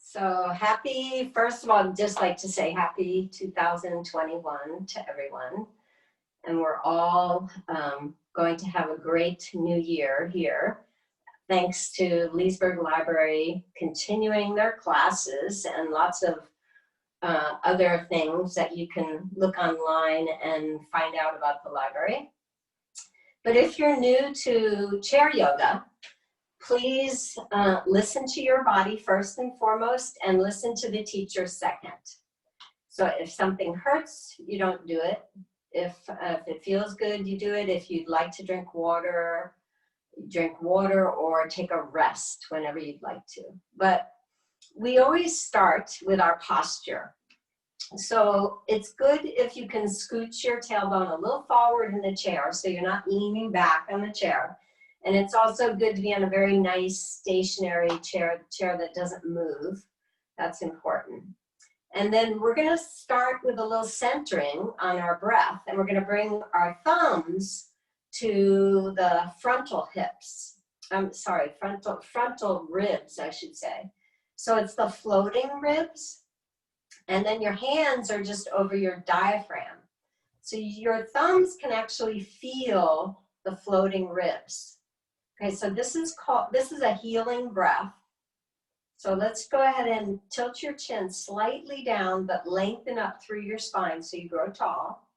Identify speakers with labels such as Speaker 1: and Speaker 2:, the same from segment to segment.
Speaker 1: So happy, first of all, I'd just like to say happy 2021 to everyone. And we're all going to have a great new year here. Thanks to Leesburg Library continuing their classes and lots of other things that you can look online and find out about the library. But if you're new to chair yoga, please listen to your body first and foremost, and listen to the teacher second. So if something hurts, you don't do it. If it feels good, you do it. If you'd like to drink water or take a rest whenever you'd like to. But we always start with our posture. So it's good if you can scooch your tailbone a little forward in the chair so you're not leaning back on the chair. And it's also good to be on a very nice stationary chair that doesn't move. That's important. And then we're going to start with a little centering on our breath, and we're going to bring our thumbs to the frontal hips. Frontal ribs, I should say. So it's the floating ribs, and then your hands are just over your diaphragm. So your thumbs can actually feel the floating ribs. Okay, so this is a healing breath. So let's go ahead and tilt your chin slightly down, but lengthen up through your spine so you grow tall.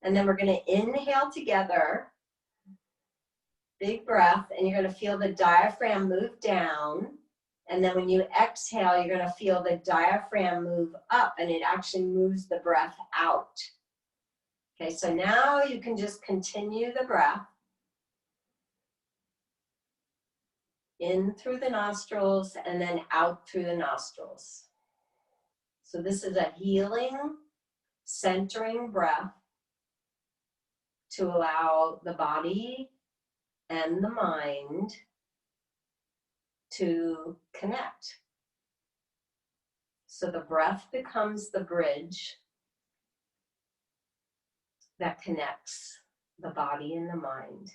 Speaker 1: And then we're going to inhale together. Big breath, and you're going to feel the diaphragm move down. And then when you exhale, you're going to feel the diaphragm move up, and it actually moves the breath out. Okay, so now you can just continue the breath. In through the nostrils and then out through the nostrils. So this is a healing, centering breath to allow the body and the mind to connect. So the breath becomes the bridge that connects the body and the mind.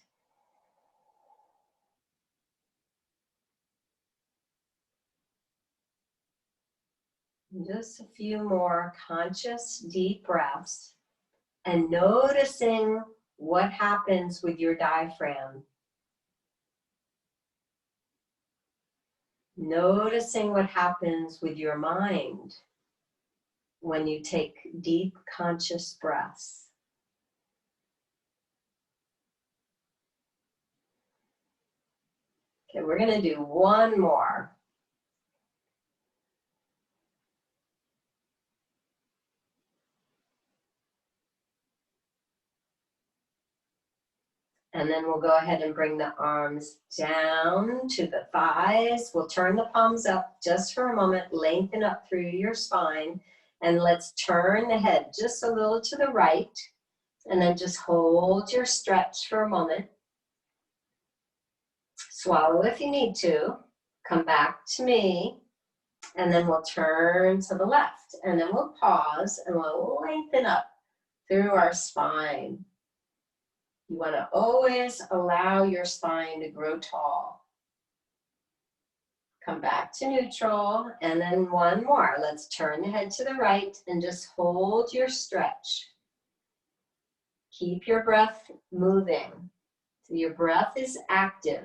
Speaker 1: Just a few more conscious, deep breaths, and noticing what happens with your diaphragm. Noticing what happens with your mind when you take deep, conscious breaths. Okay, we're going to do one more. And then we'll go ahead and bring the arms down to the thighs. We'll turn the palms up just for a moment, lengthen up through your spine, and let's turn the head just a little to the right, and then just hold your stretch for a moment. Swallow if you need to. Come back to me, and then we'll turn to the left, and then we'll pause, and we'll lengthen up through our spine. You want to always allow your spine to grow tall. Come back to neutral, and then one more. Let's turn the head to the right and just hold your stretch. Keep your breath moving. So your breath is active.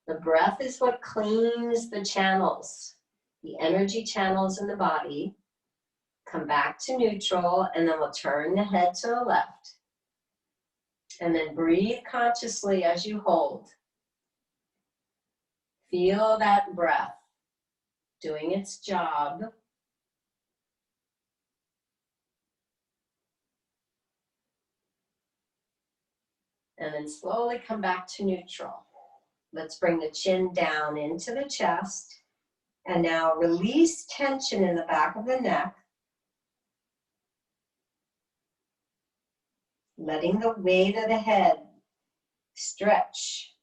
Speaker 1: The breath is what cleans the channels, the energy channels in the body. Come back to neutral, and then we'll turn the head to the left. And then breathe consciously as you hold. Feel that breath doing its job. And then slowly come back to neutral. Let's bring the chin down into the chest. And now release tension in the back of the neck. Letting the weight of the head stretch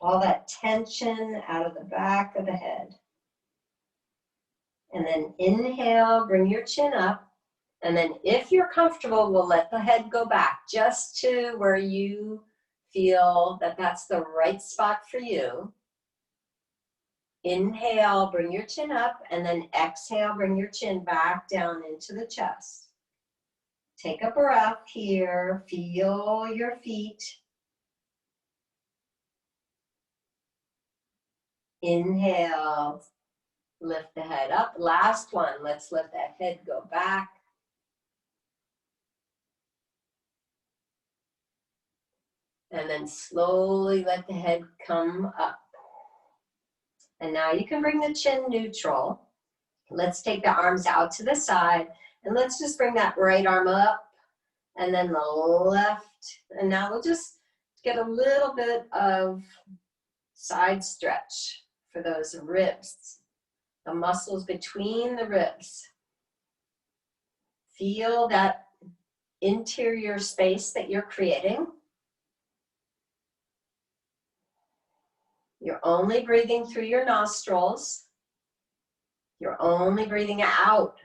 Speaker 1: all that tension out of the back of the head. And then inhale, bring your chin up. And then if you're comfortable, we'll let the head go back just to where you feel that that's the right spot for you. Inhale, bring your chin up, and then exhale, bring your chin back down into the chest. Take a breath here, feel your feet. Inhale, lift the head up. Last one, let's let that head go back. And then slowly let the head come up. And now you can bring the chin neutral. Let's take the arms out to the side, and let's just bring that right arm up, and then the left. And now we'll just get a little bit of side stretch for those ribs, the muscles between the ribs. Feel that interior space that you're creating. You're only breathing through your nostrils. You're only breathing out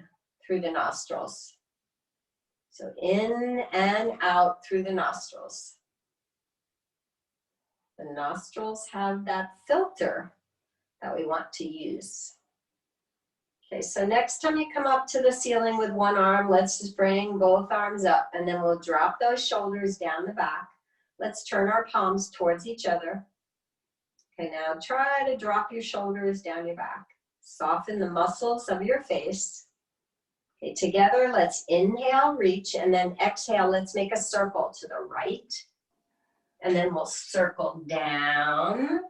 Speaker 1: through the nostrils. So in and out through the nostrils. The nostrils have that filter that we want to use. Okay, so next time you come up to the ceiling with one arm, let's just bring both arms up, and then we'll drop those shoulders down the back. Let's turn our palms towards each other. Okay, now try to drop your shoulders down your back. Soften the muscles of your face. Okay, together, let's inhale, reach, and then exhale, let's make a circle to the right. And then we'll circle down,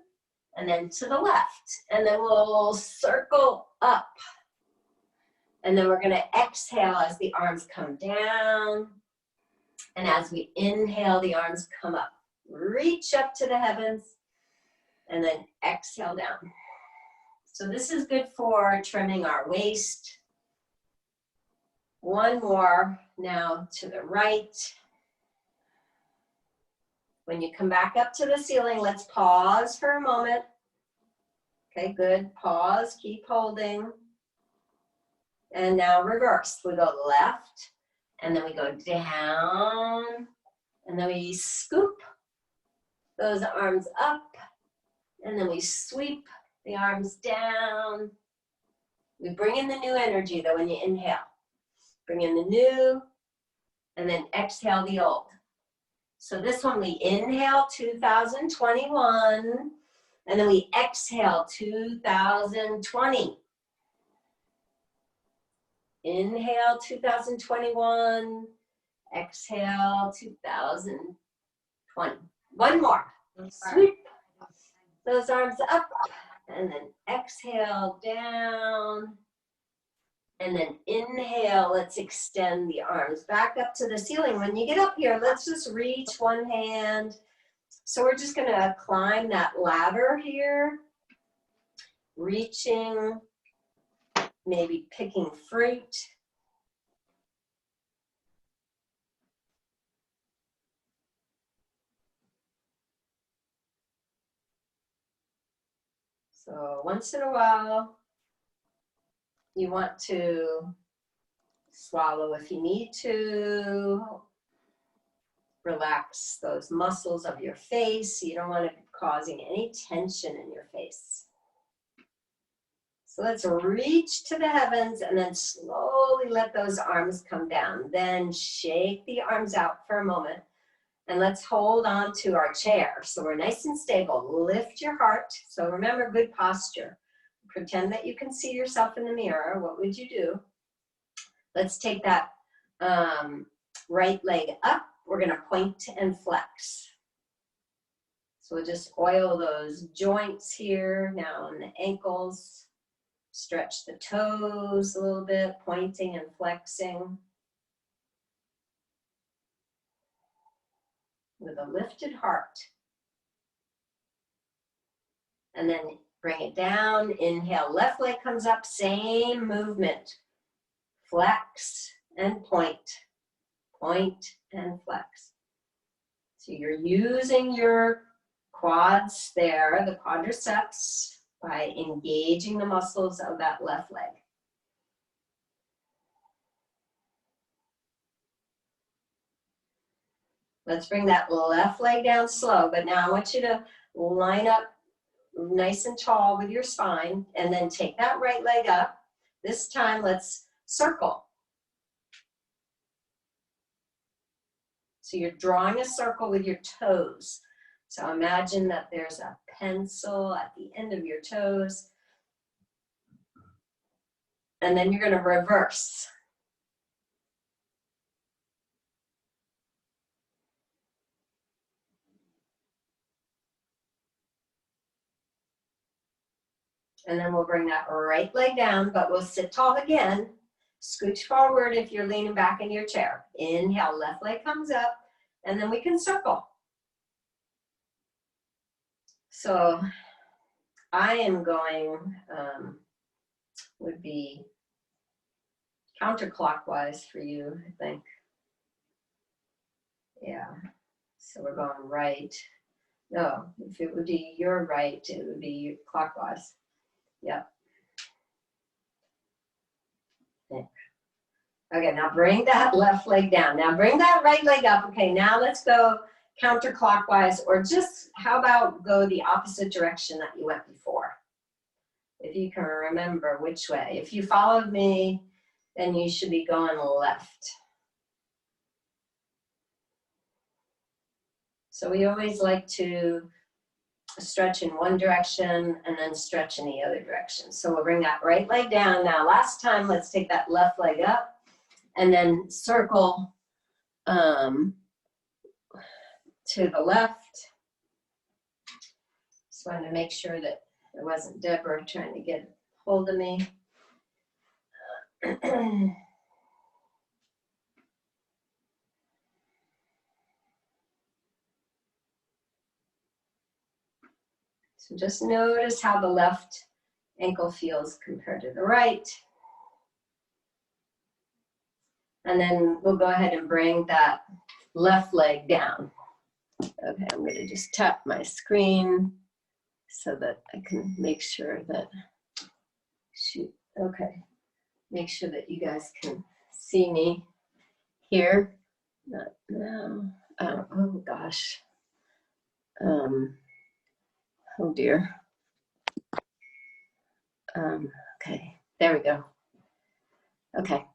Speaker 1: and then to the left. And then we'll circle up. And then we're gonna exhale as the arms come down. And as we inhale, the arms come up. Reach up to the heavens, and then exhale down. So this is good for trimming our waist. One more now to the right. When you come back up to the ceiling, let's pause for a moment. Okay, good. Pause, keep holding. And now reverse. We go left, and then we go down, and then we scoop those arms up, and then we sweep the arms down. We bring in the new energy though when you inhale. Bring in the new, and then exhale the old. So this one we inhale 2021, and then we exhale 2020. Inhale 2021, exhale 2020. One more. Sweep those arms up, and then exhale down. And then inhale, let's extend the arms back up to the ceiling. When you get up here, let's just reach one hand. So we're just gonna climb that ladder here, reaching, maybe picking fruit. So once in a while, you want to swallow if you need to. Relax those muscles of your face. You don't want to be causing any tension in your face. So let's reach to the heavens, and then slowly let those arms come down. Then shake the arms out for a moment, and let's hold on to our chair. So we're nice and stable. Lift your heart. So remember, good posture. Pretend that you can see yourself in the mirror. What would you do? Let's take that right leg up. We're gonna point and flex. So we'll just oil those joints here now on the ankles. Stretch the toes a little bit, pointing and flexing. With a lifted heart. And then bring it down. Inhale, left leg comes up, same movement. Flex and point. Point and flex. So you're using your quads there, the quadriceps, by engaging the muscles of that left leg. Let's bring that left leg down slow, but now I want you to line up nice and tall with your spine, and then take that right leg up. This time, let's circle. So you're drawing a circle with your toes. So imagine that there's a pencil at the end of your toes. And then you're going to reverse. And then we'll bring that right leg down, but we'll sit tall again. Scooch forward if you're leaning back in your chair. Inhale, left leg comes up, and then we can circle. So I am going, would be counterclockwise for you, I think. Yeah, so we're going right. No, if it would be your right, it would be clockwise. Yep. Okay, now bring that left leg down. Now bring that right leg up. Okay, now let's go counterclockwise, or just how about go the opposite direction that you went before? If you can remember which way. If you followed me, then you should be going left. So we always like to stretch in one direction and then stretch in the other direction. So we'll bring that right leg down. Now last time, let's take that left leg up and then circle to the left. Just wanted to make sure that it wasn't Deborah trying to get hold of me. So just notice how the left ankle feels compared to the right. And then we'll go ahead and bring that left leg down. Okay, I'm going to just tap my screen so that I can make sure that, okay, make sure that you guys can see me here. Not now. Oh gosh. Oh dear. Okay, there we go. Okay.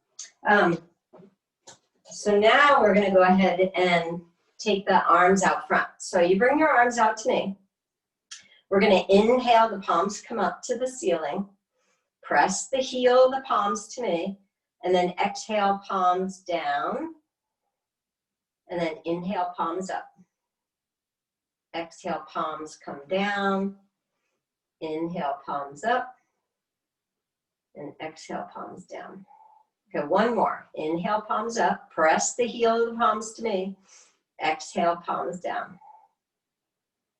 Speaker 1: So now we're going to go ahead and take the arms out front. So you bring your arms out to me. We're going to inhale, the palms come up to the ceiling. Press the heel of the palms to me. And then exhale, palms down. And then inhale, palms up. Exhale, palms come down. Inhale, palms up. And exhale, palms down. Okay, one more. Inhale, palms up. Press the heel of the palms to me. Exhale, palms down.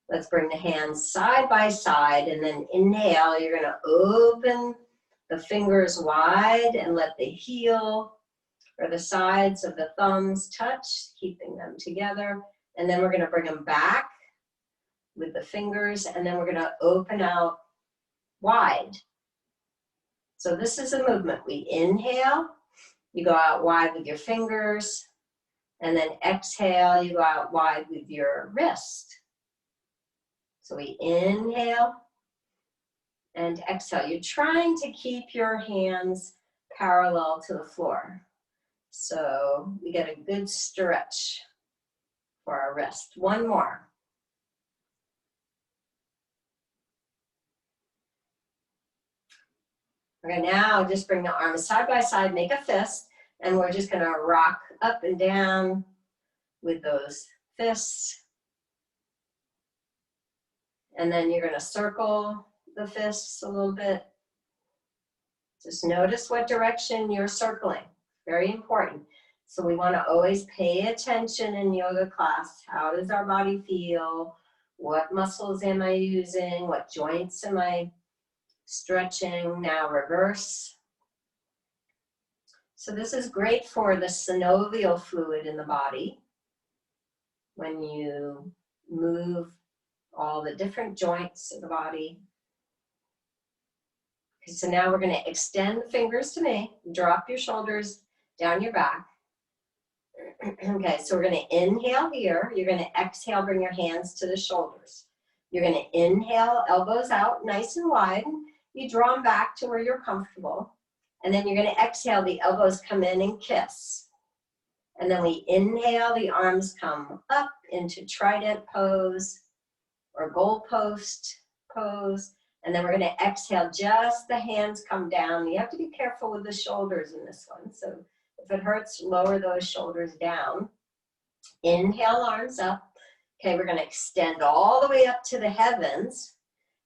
Speaker 1: Let's bring the hands side by side, and then inhale, you're going to open the fingers wide and let the heel or the sides of the thumbs touch, keeping them together. And then we're going to bring them back with the fingers, and then we're going to open out wide. So this is a movement. We inhale, you go out wide with your fingers, and then exhale, you go out wide with your wrist. So we inhale and exhale. You're trying to keep your hands parallel to the floor. So we get a good stretch for our wrist. One more. Okay, now just bring the arms side by side, make a fist, and we're just gonna rock up and down with those fists. And then you're gonna circle the fists a little bit. Just notice what direction you're circling. Very important. So we want to always pay attention in yoga class. How does our body feel? What muscles am I using? What joints am I stretching? Now reverse. So this is great for the synovial fluid in the body. When you move all the different joints of the body. Okay, so now we're going to extend the fingers to me. Drop your shoulders down your back. Okay, so we're going to inhale here. You're going to exhale, bring your hands to the shoulders. You're going to inhale, elbows out nice and wide. You draw them back to where you're comfortable. And then you're going to exhale, the elbows come in and kiss. And then we inhale, the arms come up into trident pose or goalpost pose. And then we're going to exhale, just the hands come down. You have to be careful with the shoulders in this one. So if it hurts, lower those shoulders down. Inhale, arms up. Okay, we're going to extend all the way up to the heavens.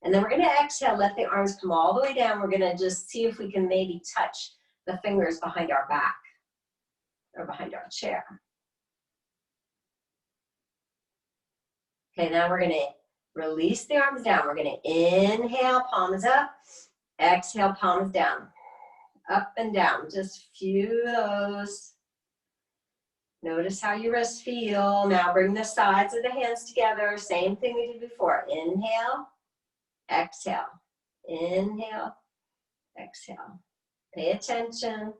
Speaker 1: And then we're going to exhale, let the arms come all the way down. We're going to just see if we can maybe touch the fingers behind our back or behind our chair. Okay, now we're going to release the arms down. We're going to inhale, palms up. Exhale, palms down. Up and down, just few of those. Notice how your wrists feel. Now bring the sides of the hands together. Same thing we did before. Inhale, exhale. Inhale, exhale. Pay attention.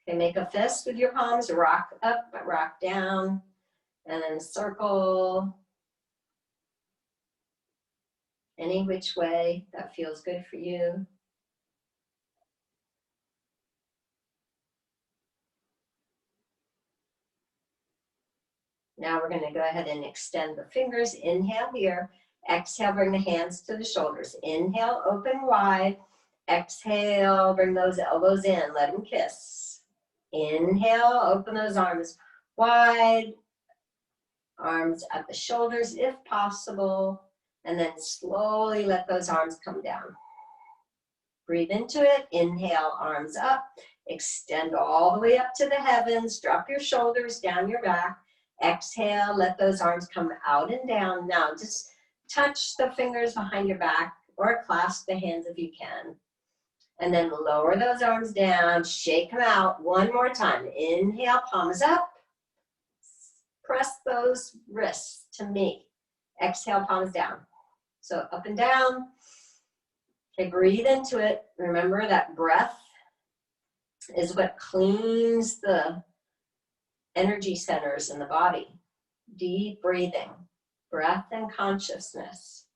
Speaker 1: Okay, make a fist with your palms. Rock up, rock down, and then circle. Any which way that feels good for you. Now we're going to go ahead and extend the fingers. Inhale here. Exhale, bring the hands to the shoulders. Inhale, open wide. Exhale, bring those elbows in. Let them kiss. Inhale, open those arms wide. Arms at the shoulders if possible. And then slowly let those arms come down. Breathe into it. Inhale, arms up. Extend all the way up to the heavens. Drop your shoulders down your back. Exhale, let those arms come out and down. Now just touch the fingers behind your back or clasp the hands if you can. And then lower those arms down, shake them out one more time. Inhale, palms up. Press those wrists to me. Exhale, palms down. So up and down. Okay, breathe into it. Remember that breath is what cleans the energy centers in the body. Deep breathing, breath and consciousness.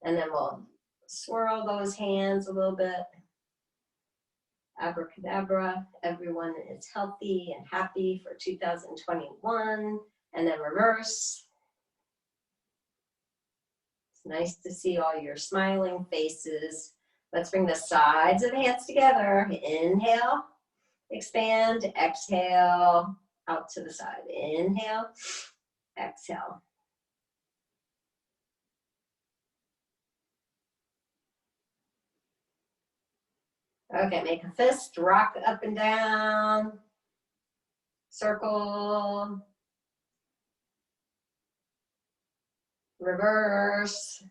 Speaker 1: And then we'll swirl those hands a little bit. Abracadabra, everyone is healthy and happy for 2021. And then reverse. It's nice to see all your smiling faces. Let's bring the sides of the hands together. Inhale, expand, exhale, out to the side. Inhale, exhale. Okay, make a fist, rock up and down, circle, reverse.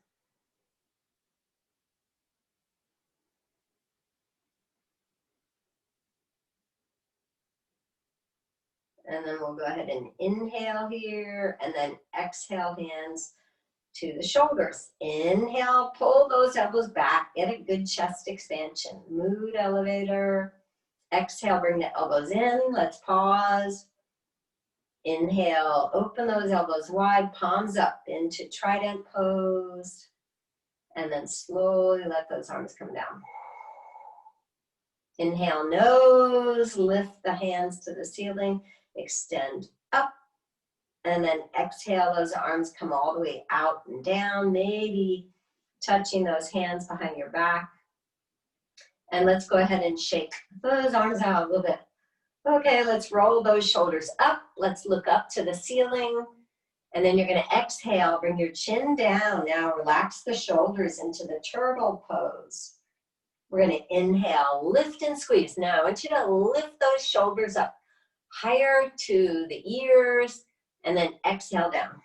Speaker 1: And then we'll go ahead and inhale here, and then exhale, hands to the shoulders. Inhale, pull those elbows back, get a good chest expansion. Mood elevator. Exhale, bring the elbows in. Let's pause. Inhale, open those elbows wide, palms up into trident pose. And then slowly let those arms come down. Inhale, nose, lift the hands to the ceiling, extend up. And then exhale, those arms come all the way out and down, maybe touching those hands behind your back. And let's go ahead and shake those arms out a little bit. Okay, let's roll those shoulders up. Let's look up to the ceiling. And then you're going to exhale, bring your chin down. Now relax the shoulders into the turtle pose. We're going to inhale, lift and squeeze. Now I want you to lift those shoulders up higher to the ears. And then exhale down.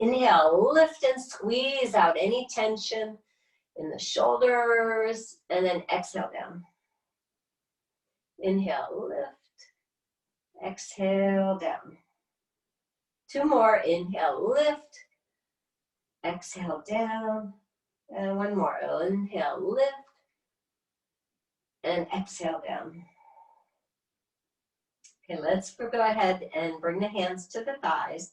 Speaker 1: Inhale, lift and squeeze out any tension in the shoulders. And then exhale down. Inhale, lift. Exhale down. Two more. Inhale, lift. Exhale down. And one more. Inhale, lift. And exhale down. Okay, let's go ahead and bring the hands to the thighs.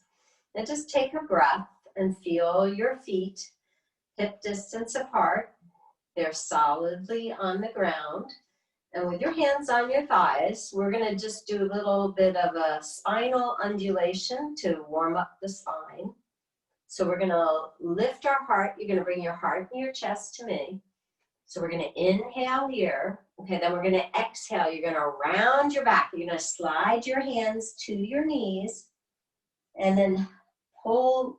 Speaker 1: And just take a breath and feel your feet hip distance apart. They're solidly on the ground. And with your hands on your thighs, we're going to just do a little bit of a spinal undulation to warm up the spine. So we're going to lift our heart. You're going to bring your heart and your chest to me. So we're going to inhale here. Okay, then we're going to exhale. You're going to round your back. You're going to slide your hands to your knees and then pull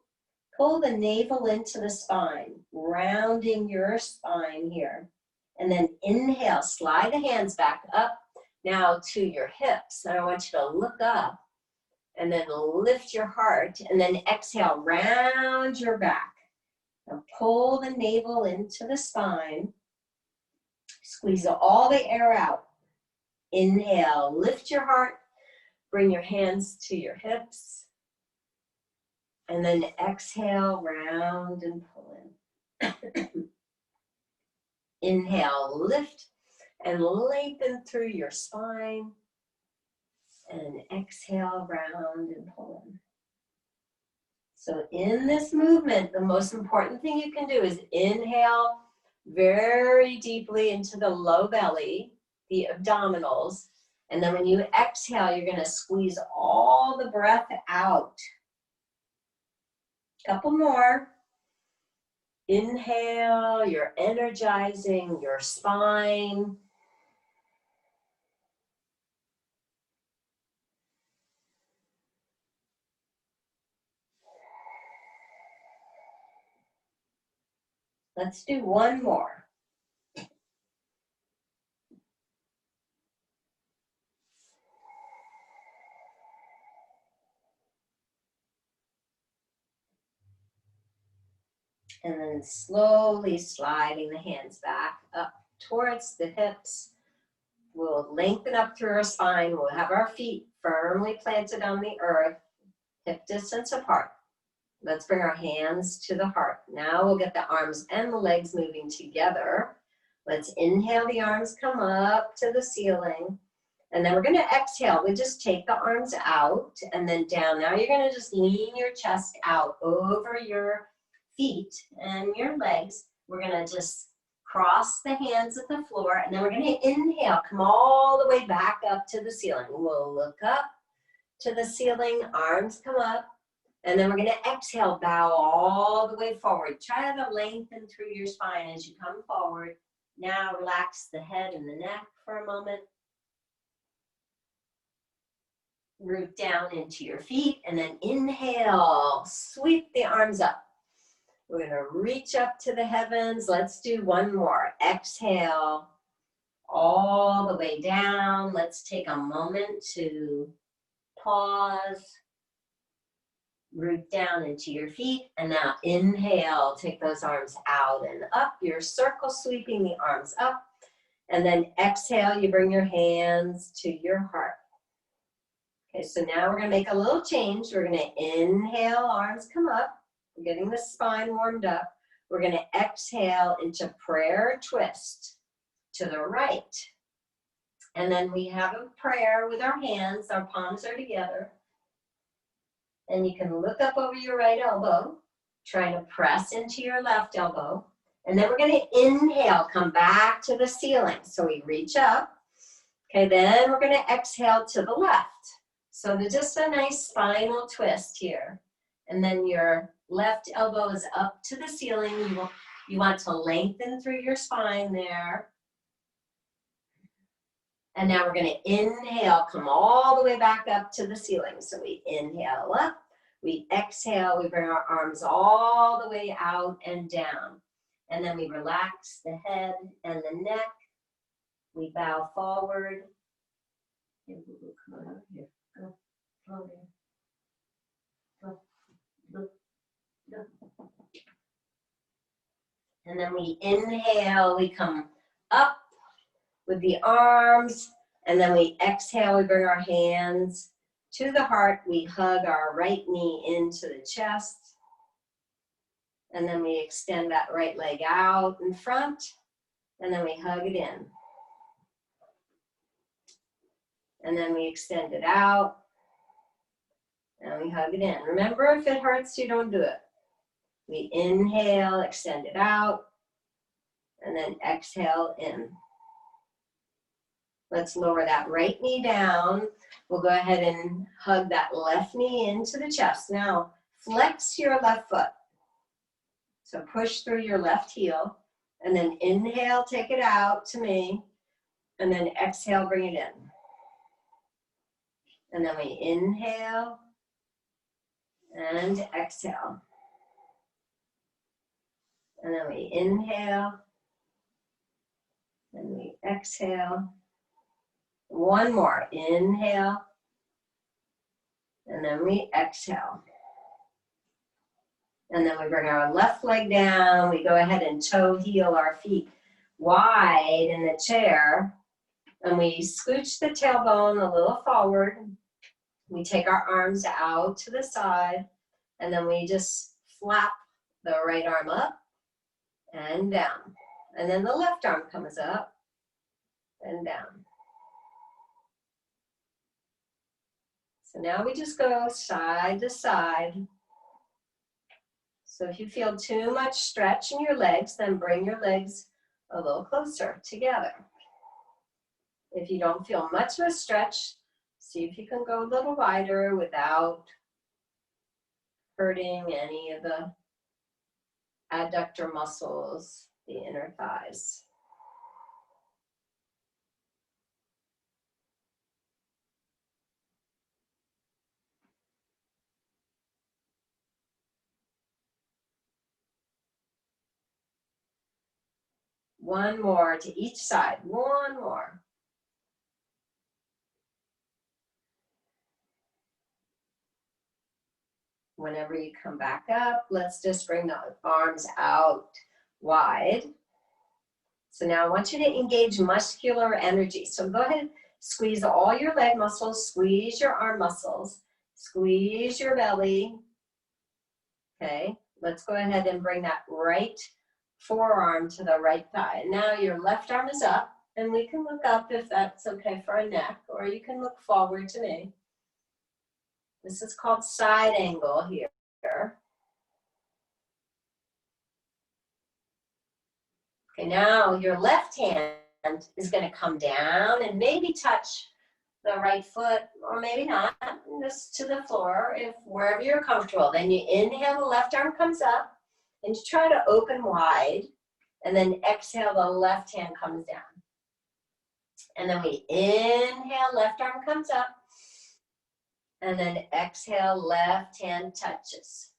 Speaker 1: the navel into the spine, rounding your spine here. And then inhale, slide the hands back up now to your hips. And I want you to look up and then lift your heart and then exhale, round your back. And pull the navel into the spine. Squeeze all the air out. Inhale, lift your heart, bring your hands to your hips. And then exhale, round and pull in. Inhale, lift and lengthen through your spine. And exhale, round and pull in. So in this movement, the most important thing you can do is inhale very deeply into the low belly, the abdominals. And then when you exhale, you're going to squeeze all the breath out. Couple more. Inhale, you're energizing your spine. Let's do one more. And then slowly sliding the hands back up towards the hips. We'll lengthen up through our spine. We'll have our feet firmly planted on the earth, hip distance apart. Let's bring our hands to the heart. Now we'll get the arms and the legs moving together. Let's inhale, the arms come up to the ceiling. And then we're going to exhale. We just take the arms out and then down. Now you're going to just lean your chest out over your feet and your legs. We're going to just cross the hands at the floor. And then we're going to inhale. Come all the way back up to the ceiling. We'll look up to the ceiling. Arms come up. And then we're going to exhale, bow all the way forward. Try to lengthen through your spine as you come forward. Now relax the head and the neck for a moment. Root down into your feet and then inhale, sweep the arms up. We're going to reach up to the heavens. Let's do one more. Exhale all the way down. Let's take a moment to pause. Root down into your feet and now inhale, take those arms out and up. You're circle sweeping the arms up and then exhale, you bring your hands to your heart. Okay, so now we're going to make a little change. We're going to inhale, arms come up. We're getting the spine warmed up. We're going to exhale into prayer twist to the right. And then we have a prayer with our hands. Our palms are together. And you can look up over your right elbow, trying to press into your left elbow. And then we're going to inhale, come back to the ceiling. So we reach up. Okay, then we're going to exhale to the left. So there's just a nice spinal twist here. And then your left elbow is up to the ceiling. You want to lengthen through your spine there. And now we're going to inhale, come all the way back up to the ceiling. So we inhale up, we exhale, we bring our arms all the way out and down. And then we relax the head and the neck. We bow forward. Come on over here. Go over here. Go. And then we inhale, we come up with the arms, and then we exhale, we bring our hands to the heart. We hug our right knee into the chest. And then we extend that right leg out in front, and then we hug it in. And then we extend it out. And we hug it in. Remember, if it hurts, you don't do it. We inhale, extend it out, and then exhale in. Let's lower that right knee down. We'll go ahead and hug that left knee into the chest. Now, flex your left foot. So push through your left heel, and then inhale, take it out to me, and then exhale, bring it in. And then we inhale and exhale. And then we inhale and we exhale. One more, inhale, and then we exhale. And then we bring our left leg down. We go ahead and toe heel our feet wide in the chair. And we scooch the tailbone a little forward. We take our arms out to the side. And then we just flap the right arm up and down. And then the left arm comes up and down. So now we just go side to side. So if you feel too much stretch in your legs, then bring your legs a little closer together. If you don't feel much of a stretch, see if you can go a little wider without hurting any of the adductor muscles, the inner thighs. One more to each side, one more. Whenever you come back up, let's just bring the arms out wide. So now I want you to engage muscular energy. So go ahead, squeeze all your leg muscles, squeeze your arm muscles, squeeze your belly. Okay, let's go ahead and bring that right forearm to the right thigh. And now your left arm is up, and we can look up if that's okay for our neck, or you can look forward to me. This is called side angle here. Okay, now your left hand is going to come down and maybe touch the right foot, or maybe not, just to the floor, if wherever you're comfortable. Then you inhale, the left arm comes up, and you try to open wide, and then exhale, the left hand comes down. And then we inhale, left arm comes up, and then exhale, left hand touches.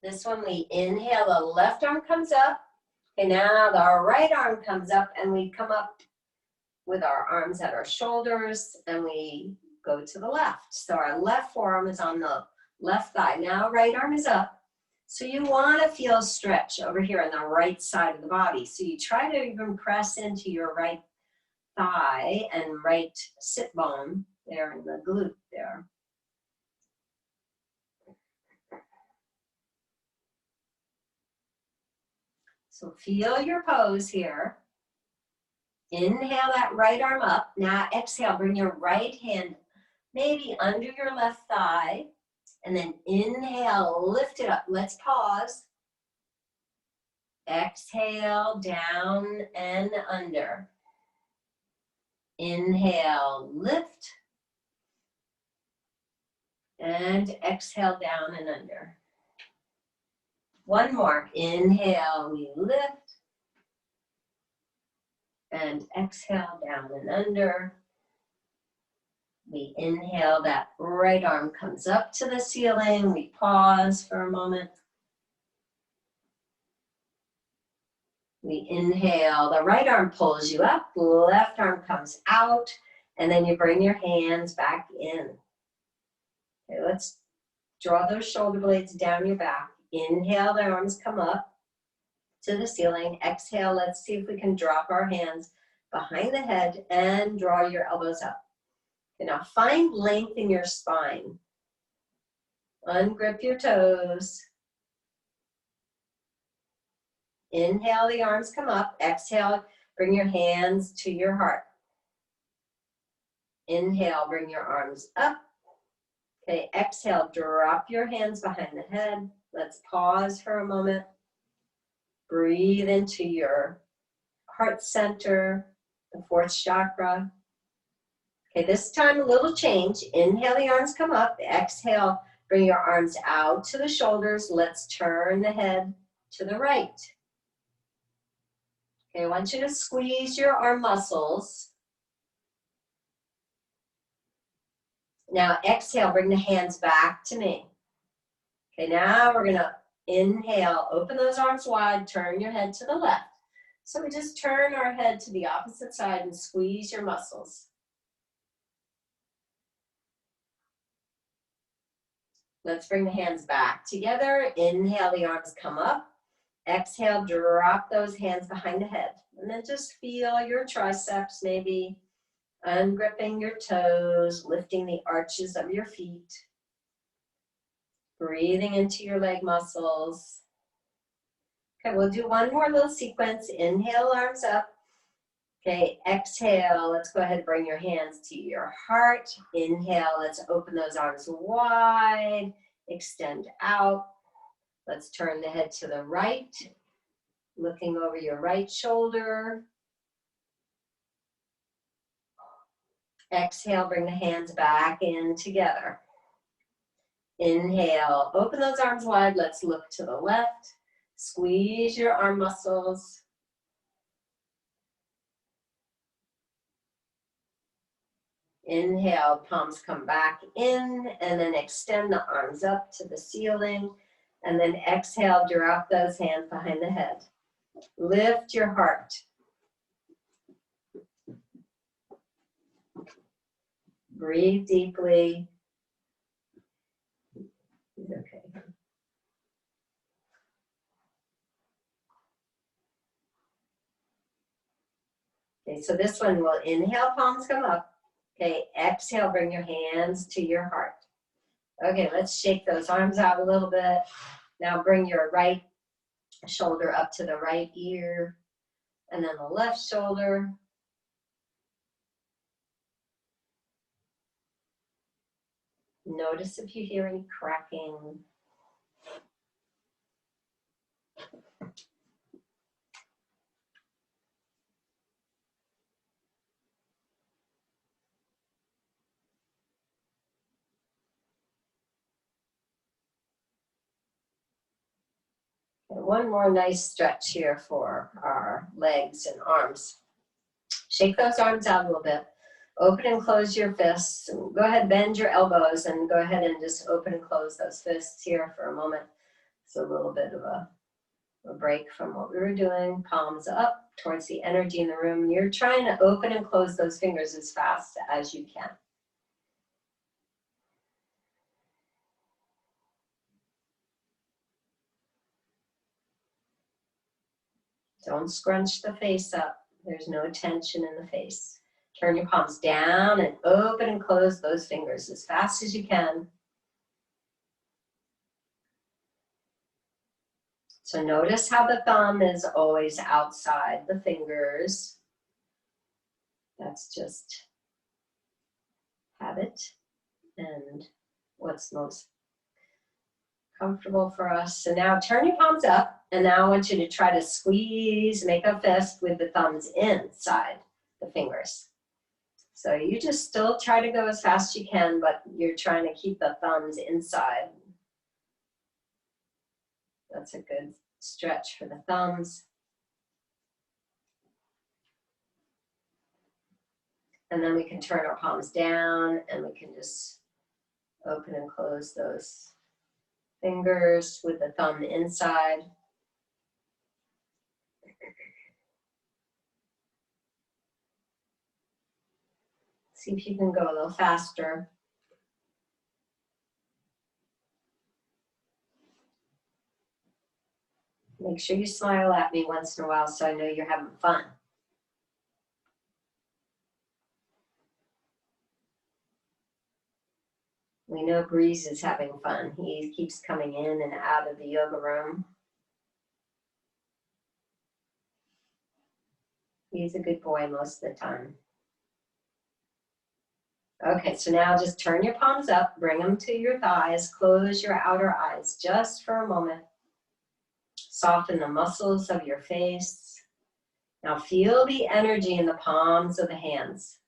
Speaker 1: This one, we inhale, the left arm comes up, and now the right arm comes up, and we come up with our arms at our shoulders, and we go to the left. So our left forearm is on the left thigh. Now right arm is up. So you want to feel stretch over here on the right side of the body. So you try to even press into your right thigh and right sit bone there in the glute there. So feel your pose here. Inhale that right arm up. Now exhale, bring your right hand maybe under your left thigh. And then inhale, lift it up. Let's pause. Exhale, down and under. Inhale, lift. And exhale, down and under. One more. Inhale, we lift. And exhale, down and under. We inhale, that right arm comes up to the ceiling. We pause for a moment. We inhale, the right arm pulls you up, left arm comes out, and then you bring your hands back in. Okay, let's draw those shoulder blades down your back. Inhale, the arms come up to the ceiling. Exhale, let's see if we can drop our hands behind the head and draw your elbows up. Okay, now find length in your spine. Ungrip your toes. Inhale, the arms come up. Exhale, bring your hands to your heart. Inhale, bring your arms up. Okay, exhale, drop your hands behind the head. Let's pause for a moment. Breathe into your heart center, the fourth chakra. Okay, this time a little change. Inhale, the arms come up. Exhale, bring your arms out to the shoulders. Let's turn the head to the right. Okay, I want you to squeeze your arm muscles. Now exhale, bring the hands back to me. Okay, now we're gonna inhale, open those arms wide, turn your head to the left. So we just turn our head to the opposite side and squeeze your muscles. Let's bring the hands back together. Inhale, the arms come up. Exhale, drop those hands behind the head. And then just feel your triceps, maybe ungripping your toes, lifting the arches of your feet. Breathing into your leg muscles. Okay, we'll do one more little sequence. Inhale, arms up. Okay, exhale, let's go ahead and bring your hands to your heart. Inhale, let's open those arms wide, extend out. Let's turn the head to the right, looking over your right shoulder. Exhale, bring the hands back in together. Inhale, open those arms wide. Let's look to the left. Squeeze your arm muscles. Inhale, palms come back in, and then extend the arms up to the ceiling. And then exhale, drop those hands behind the head. Lift your heart. Breathe deeply. Okay. Okay, so this one will inhale, palms come up. Okay, exhale, bring your hands to your heart. Okay, let's shake those arms out a little bit. Now bring your right shoulder up to the right ear, and then the left shoulder. Notice if you hear any cracking. And one more nice stretch here for our legs and arms. Shake those arms out a little bit. Open and close your fists. And go ahead, bend your elbows, and go ahead and just open and close those fists here for a moment. It's a little bit of a break from what we were doing. Palms up towards the energy in the room. You're trying to open and close those fingers as fast as you can. Don't scrunch the face up. There's no tension in the face. Turn your palms down and open and close those fingers as fast as you can. So notice how the thumb is always outside the fingers. That's just habit and what's most comfortable for us. So now turn your palms up, and now I want you to try to squeeze, make a fist with the thumbs inside the fingers. So you just still try to go as fast as you can, but you're trying to keep the thumbs inside. That's a good stretch for the thumbs. And then we can turn our palms down, and we can just open and close those fingers with the thumb inside. See if you can go a little faster. Make sure you smile at me once in a while so I know you're having fun. We know Breeze is having fun. He keeps coming in and out of the yoga room. He's a good boy most of the time. Okay, so now just turn your palms up, bring them to your thighs, close your outer eyes just for a moment. Soften the muscles of your face. Now feel the energy in the palms of the hands.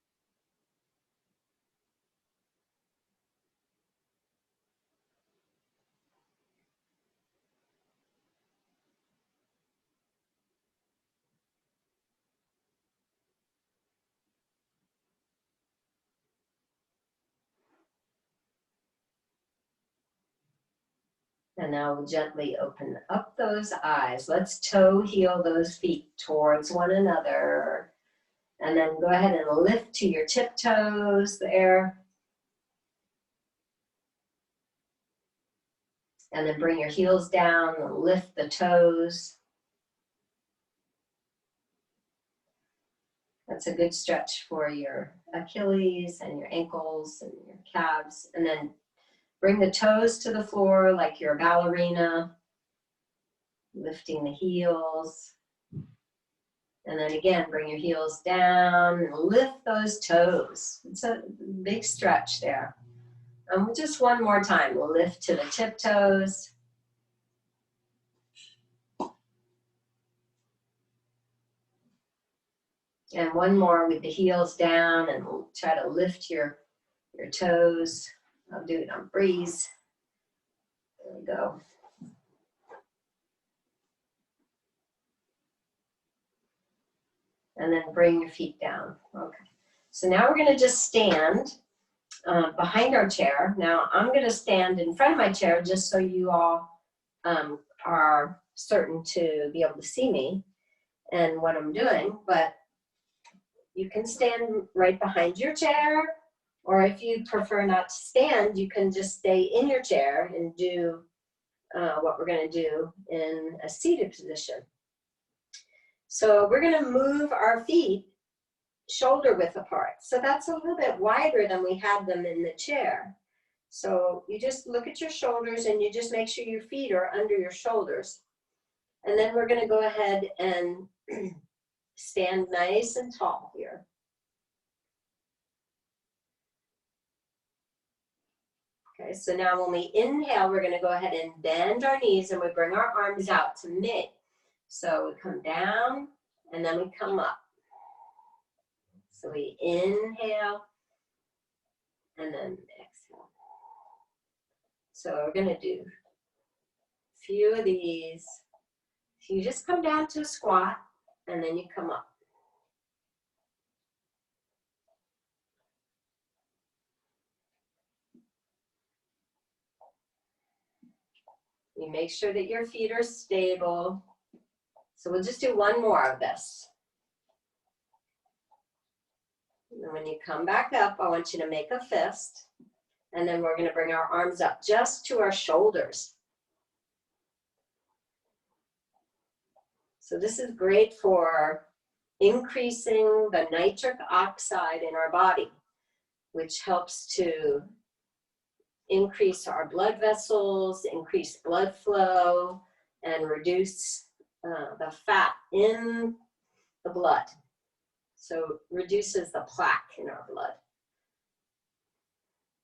Speaker 1: And now we'll gently open up those eyes. Let's toe heel those feet towards one another. And then go ahead and lift to your tiptoes there. And then bring your heels down and lift the toes. That's a good stretch for your Achilles and your ankles and your calves. And then bring the toes to the floor like you're a ballerina, lifting the heels. And then again, bring your heels down and lift those toes. It's a big stretch there. Just one more time, we'll lift to the tiptoes. And one more with the heels down, and we'll try to lift your toes. I'll do it on breeze. There we go. And then bring your feet down. Okay. So now we're going to just stand behind our chair. Now I'm going to stand in front of my chair just so you all are certain to be able to see me and what I'm doing. But you can stand right behind your chair, or if you prefer not to stand, you can just stay in your chair and do what we're going to do in a seated position. So we're going to move our feet shoulder width apart. So that's a little bit wider than we had them in the chair. So you just look at your shoulders and you just make sure your feet are under your shoulders. And then we're going to go ahead and stand nice and tall here. Okay, so now when we inhale, we're going to go ahead and bend our knees and we bring our arms out to mid. So we come down and then we come up. So we inhale and then exhale. So we're going to do a few of these. So you just come down to a squat and then you come up. You make sure that your feet are stable. So we'll just do one more of this. And when you come back up, I want you to make a fist. And then we're going to bring our arms up just to our shoulders. So this is great for increasing the nitric oxide in our body, which helps to increase our blood vessels, increase blood flow, and reduce the fat in the blood. So reduces the plaque in our blood.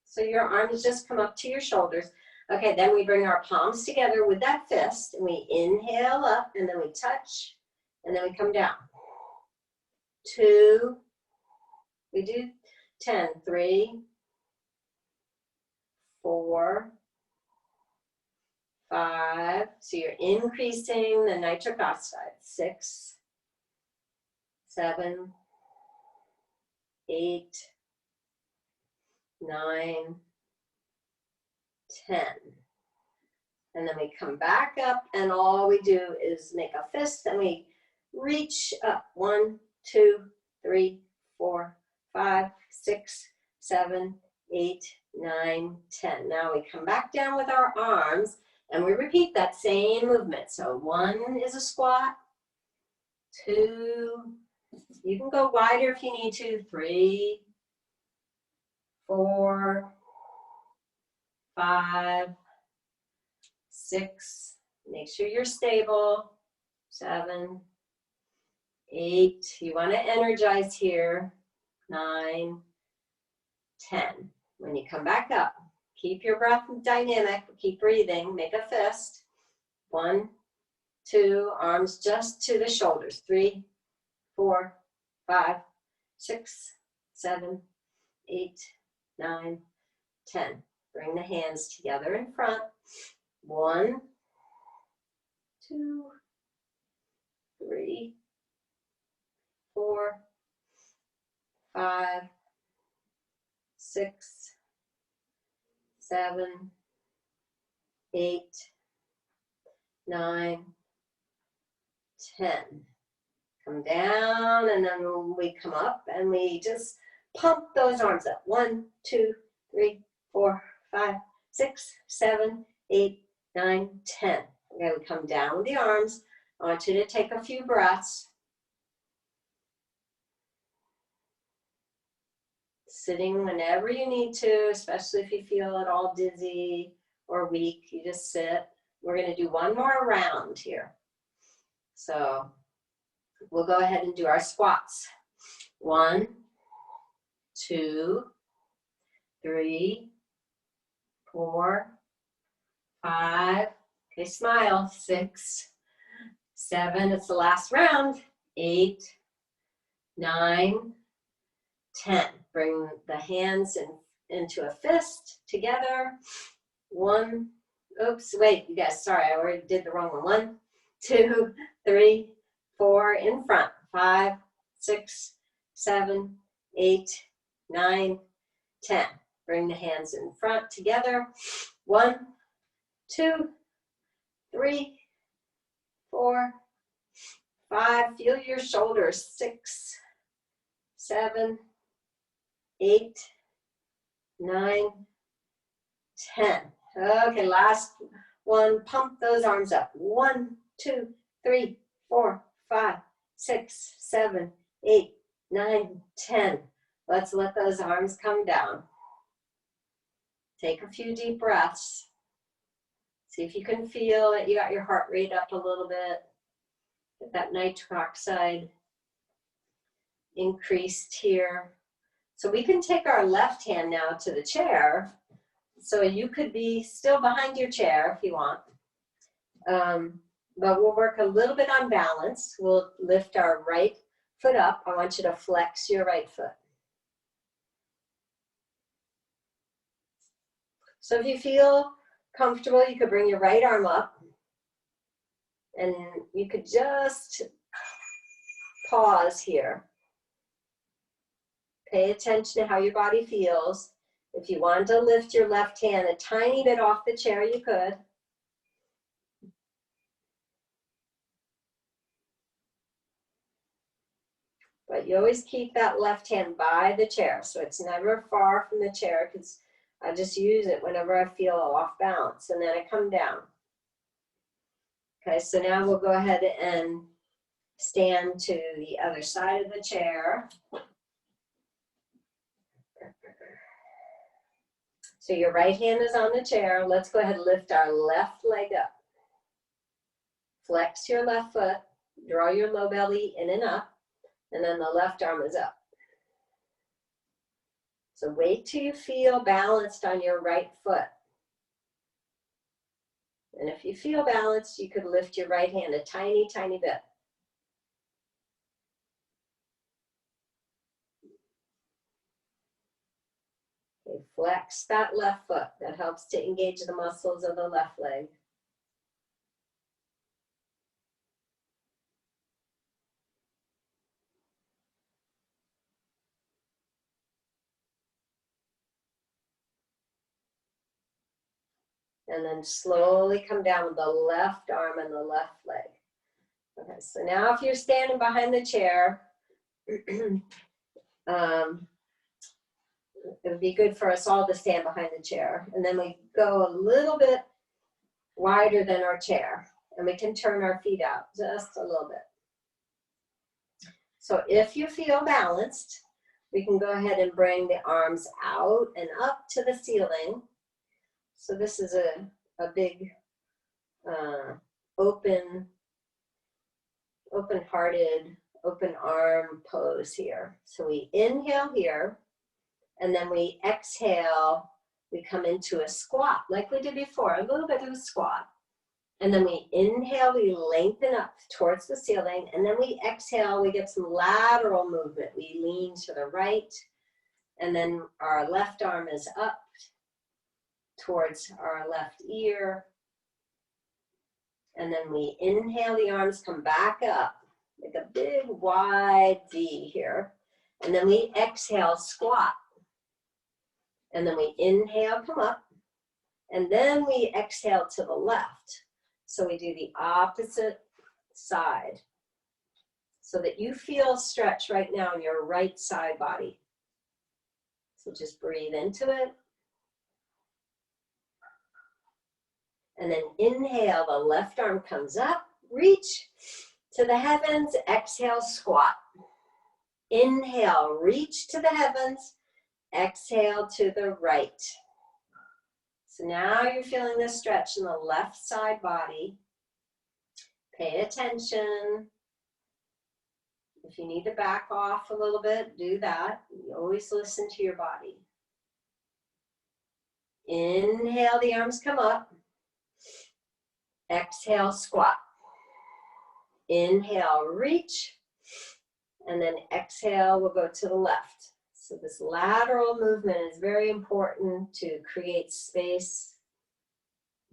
Speaker 1: So your arms just come up to your shoulders. Okay, then we bring our palms together with that fist, and we inhale up, and then we touch, and then we come down. 2, we do 10, 3, 4, 5, so you're increasing the nitric oxide. 6, 7, 8, 9, 10. And then we come back up, and all we do is make a fist, and we reach up. 1, 2, 3, 4, 5, 6, 7, 8, 9, 10. Now we come back down with our arms, and we repeat that same movement. So 1 is a squat, 2, you can go wider if you need to, 3, 4, 5, 6, make sure you're stable, 7, 8, you want to energize here, 9, 10. When you come back up, keep your breath dynamic, keep breathing, make a fist. 1, 2, arms just to the shoulders. 3, 4, 5, 6, 7, 8, 9, 10. Bring the hands together in front. 1, 2, 3, 4, 5, 6, 7, 8, 9, 10. Come down, and then we come up and we just pump those arms up. 1, 2, 3, 4, 5, 6, 7, 8, 9, 10. Okay, we come down with the arms. I want you to take a few breaths. Sitting whenever you need to, especially if you feel at all dizzy or weak, you just sit. We're going to do one more round here. So we'll go ahead and do our squats. 1, 2, 3, 4, 5. Okay, smile. 6, 7. It's the last round. 8, 9, 10. Bring the hands into a fist together. 1. Oops, wait, you guys, sorry, I already did the wrong one. 1, 2, 3, 4, in front. 5, 6, 7, 8, 9, 10. Bring the hands in front together. 1, 2, 3, 4, 5. Feel your shoulders. 6, 7, 8, 9, 10. Okay, last one. Pump those arms up. 1, 2, 3, 4, 5, 6, 7, 8, 9, 10. Let's let those arms come down. Take a few deep breaths. See if you can feel that you got your heart rate up a little bit. Get that nitric oxide increased here. So we can take our left hand now to the chair. So you could be still behind your chair if you want. But we'll work a little bit on balance. We'll lift our right foot up. I want you to flex your right foot. So if you feel comfortable, you could bring your right arm up. And you could just pause here. Pay attention to how your body feels. If you wanted to lift your left hand a tiny bit off the chair, you could. But you always keep that left hand by the chair, so it's never far from the chair, because I just use it whenever I feel off balance, and then I come down. Okay, so now we'll go ahead and stand to the other side of the chair. So your right hand is on the chair. Let's go ahead and lift our left leg up. Flex your left foot, draw your low belly in and up, and then the left arm is up. So wait till you feel balanced on your right foot. And if you feel balanced, you could lift your right hand a tiny, tiny bit. Okay, flex that left foot. That helps to engage the muscles of the left leg. And then slowly come down with the left arm and the left leg. Okay, so now if you're standing behind the chair, it would be good for us all to stand behind the chair. And then we go a little bit wider than our chair. And we can turn our feet out just a little bit. So if you feel balanced, we can go ahead and bring the arms out and up to the ceiling. So this is a big open-hearted, open arm pose here. So we inhale here, And then we exhale, we come into a squat like we did before, a little bit of a squat. And then we inhale, we lengthen up towards the ceiling. And then we exhale, we get some lateral movement. We lean to the right. And then our left arm is up towards our left ear. And then we inhale, the arms come back up, like a big wide V here. And then we exhale, squat. And then we inhale, come up. And then we exhale to the left. So we do the opposite side so that you feel stretch right now in your right side body. So just breathe into it. And then inhale, the left arm comes up, reach to the heavens, exhale, squat. Inhale, reach to the heavens, exhale to the right. So now you're feeling the stretch in the left side body. Pay attention. If you need to back off a little bit, do that. You always listen to your body. Inhale, the arms come up. Exhale, squat. Inhale, reach. And then exhale, we'll go to the left. So this lateral movement is very important to create space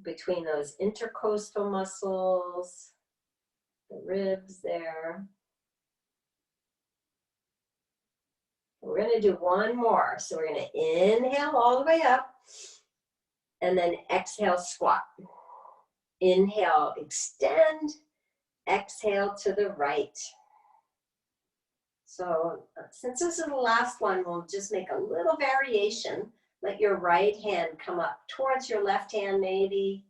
Speaker 1: between those intercostal muscles, the ribs there. We're going to do one more. So we're going to inhale all the way up and then exhale, squat. Inhale, extend, exhale to the right. So since this is the last one, we'll just make a little variation. Let your right hand come up towards your left hand maybe,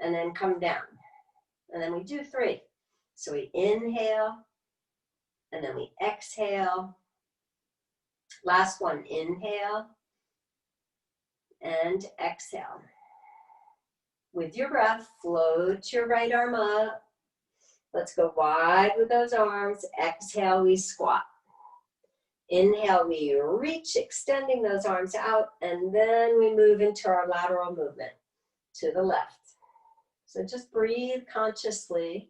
Speaker 1: and then come down. And then we do 3. So we inhale, and then we exhale. Last one, inhale, and exhale. With your breath, float your right arm up. Let's go wide with those arms. Exhale, we squat. Inhale, we reach, extending those arms out, and then we move into our lateral movement to the left. So just breathe consciously,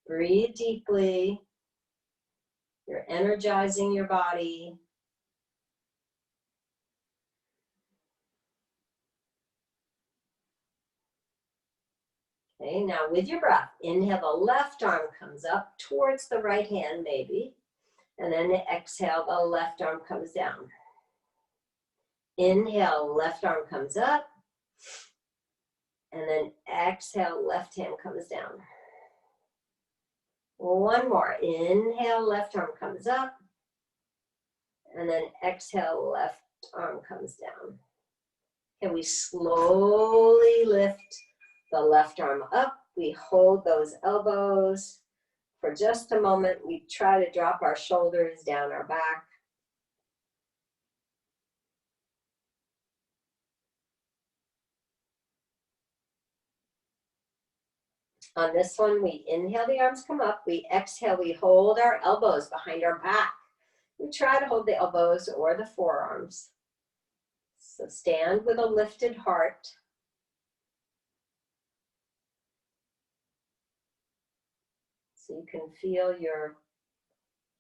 Speaker 1: breathe deeply. You're energizing your body. Okay, now with your breath, inhale, the left arm comes up towards the right hand maybe. And then exhale, the left arm comes down. Inhale, left arm comes up. And then exhale, left hand comes down. One more. Inhale, left arm comes up. And then exhale, left arm comes down. And we slowly lift the left arm up. We hold those elbows. For just a moment, we try to drop our shoulders down our back. On this one, we inhale, the arms come up. We exhale, we hold our elbows behind our back. We try to hold the elbows or the forearms. So stand with a lifted heart. So you can feel your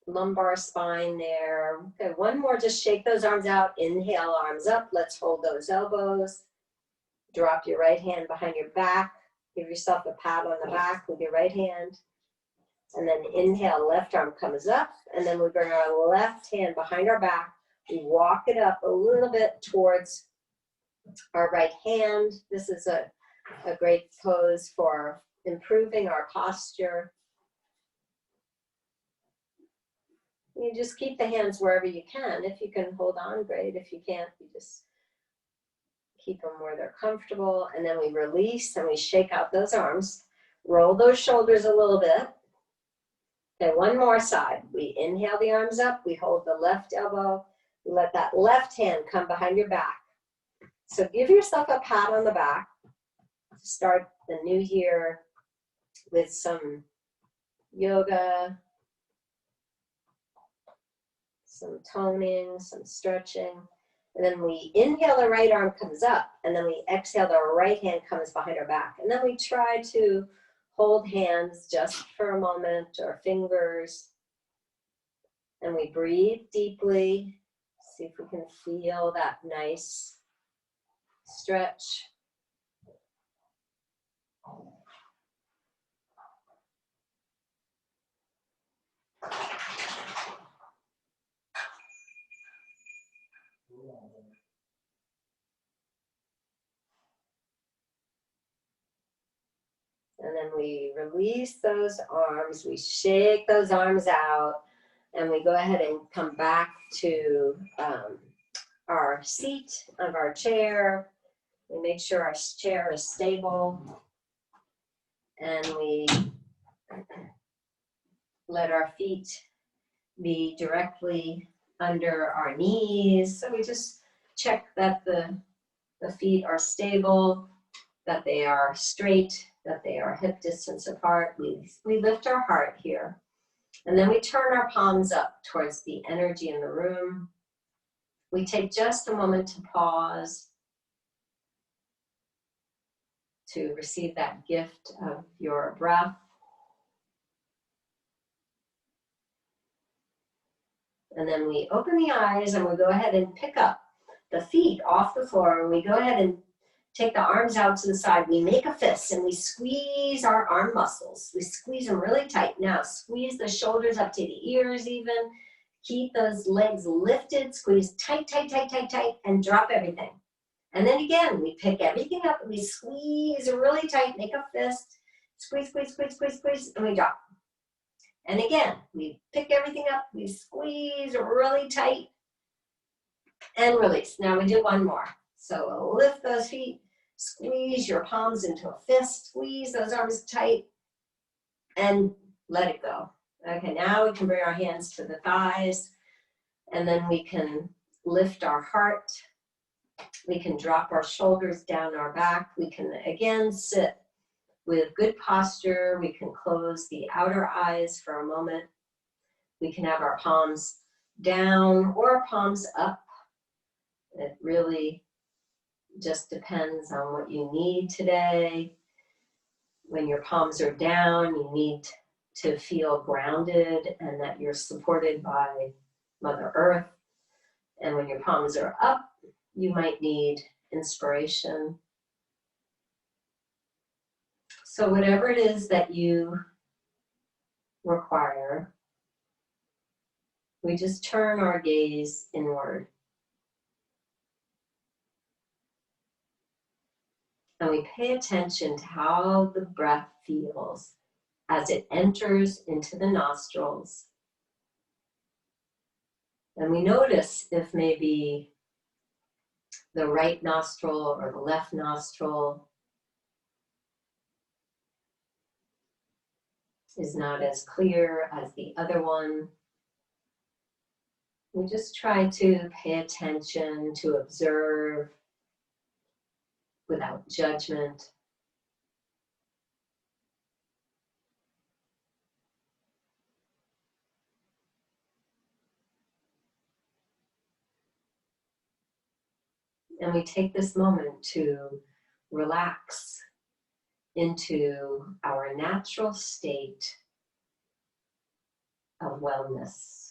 Speaker 1: lumbar spine there. Okay, one more, just shake those arms out. Inhale, arms up. Let's hold those elbows. Drop your right hand behind your back. Give yourself a pat on the back with your right hand. And then inhale, left arm comes up. And then we bring our left hand behind our back. We walk it up a little bit towards our right hand. This is a great pose for improving our posture. You just keep the hands wherever you can. If you can hold on, great. If you can't, you just keep them where they're comfortable. And then we release and we shake out those arms. Roll those shoulders a little bit. Okay, one more side. We inhale the arms up. We hold the left elbow. We let that left hand come behind your back. So give yourself a pat on the back. Start the new year with some yoga, some toning, some stretching. And then we inhale, the right arm comes up, and then we exhale, the right hand comes behind our back. And then we try to hold hands just for a moment, or fingers. And we breathe deeply. See if we can feel that nice stretch. And then we release those arms, we shake those arms out, and we go ahead and come back to our seat of our chair. We make sure our chair is stable, and we let our feet be directly under our knees. So we just check that the feet are stable, that they are straight, that they are hip distance apart. We lift our heart here. And then we turn our palms up towards the energy in the room. We take just a moment to pause, to receive that gift of your breath. And then we open the eyes and we go ahead and pick up the feet off the floor. And we go ahead and take the arms out to the side. We make a fist and we squeeze our arm muscles. We squeeze them really tight. Now squeeze the shoulders up to the ears even. Keep those legs lifted. Squeeze tight, tight, tight, tight, tight, and drop everything. And then again, we pick everything up and we squeeze really tight, make a fist. Squeeze, squeeze, squeeze, squeeze, squeeze, and we drop. And again, we pick everything up, we squeeze really tight, and release. Now we do one more. So we'll lift those feet, squeeze your palms into a fist, squeeze those arms tight, and let it go. Okay, now we can bring our hands to the thighs, and then we can lift our heart. We can drop our shoulders down our back. We can again sit with good posture. We can close the outer eyes for a moment. We can have our palms down or palms up. It really just depends on what you need today. When your palms are down, you need to feel grounded and that you're supported by Mother Earth. And when your palms are up, you might need inspiration. So whatever it is that you require, we just turn our gaze inward. And we pay attention to how the breath feels as it enters into the nostrils. And we notice if maybe the right nostril or the left nostril is not as clear as the other one. We just try to pay attention, to observe without judgment. And we take this moment to relax into our natural state of wellness.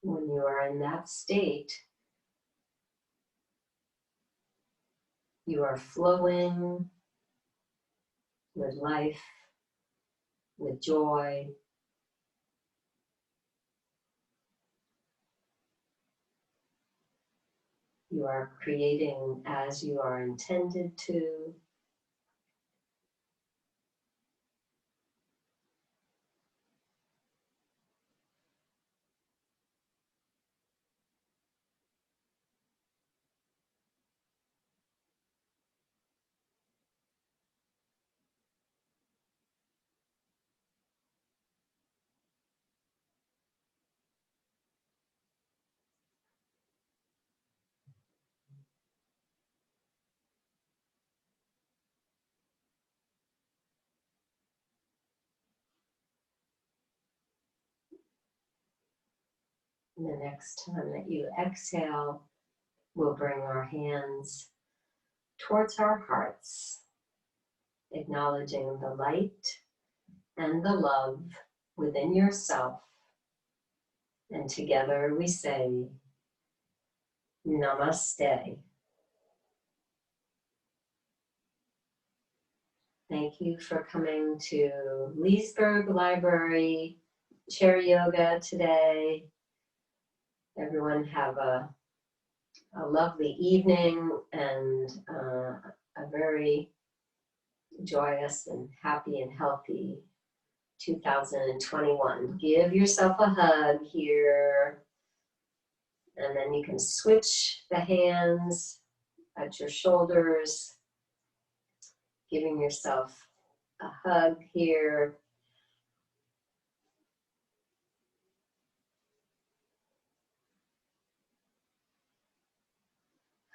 Speaker 1: When you are in that state, you are flowing with life, with joy. You are creating as you are intended to. And the next time that you exhale, we'll bring our hands towards our hearts, acknowledging the light and the love within yourself. And together we say, Namaste. Thank you for coming to Leesburg Library Chair Yoga today. Everyone have a lovely evening and a very joyous and happy and healthy 2021. Give yourself a hug here, and then you can switch the hands at your shoulders, giving yourself a hug here.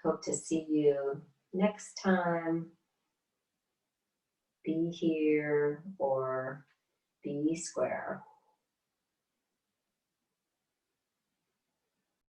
Speaker 1: Hope to see you next time. Be here or be square.